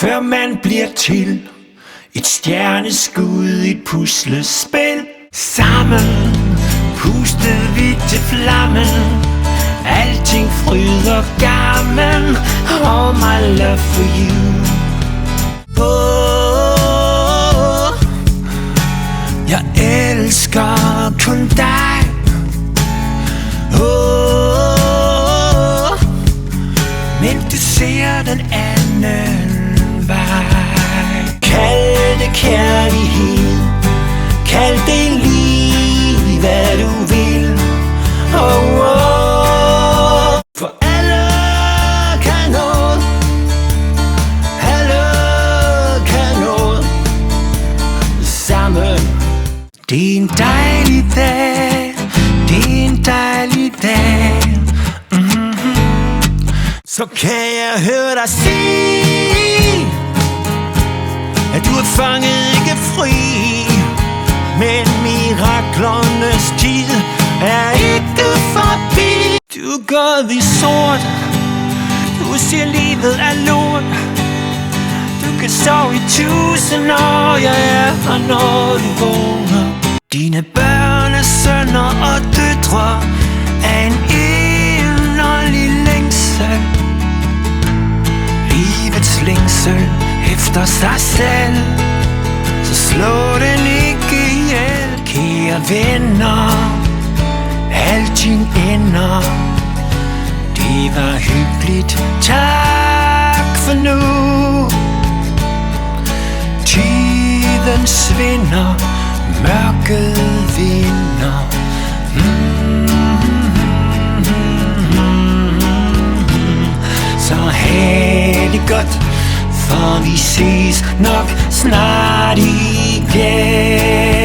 før man bliver til et stjerneskud i et puslespil. Sammen pustede vi til flammen, alting fryd og gammen. All my love for you. Oh, jeg elsker kun dig. Oh, men du ser den anden vej. Kald det kærlighed, kald det lige hvad du vil. Oh, oh, for alle kan noget, alle kan noget sammen. Det er en dejlig dag, det er en dejlig dag. Så kan jeg høre dig sige, at du er fanget, ikke fri. Men miraklernes tid er ikke forbi. Du er gået i sort, du siger livet er lort. Du kan sove i 1000 år, jeg er her når du vågner. Dine børn er sønner og døtre af en inderlig længsel. Livets længsel efter sig selv, så slå den ikke ihjel. Kære venner, alting ender. Det var hyggeligt, tak for nu. Tiden svinder, mørket vinder. Så ha' det godt, for vi ses nok snart igen.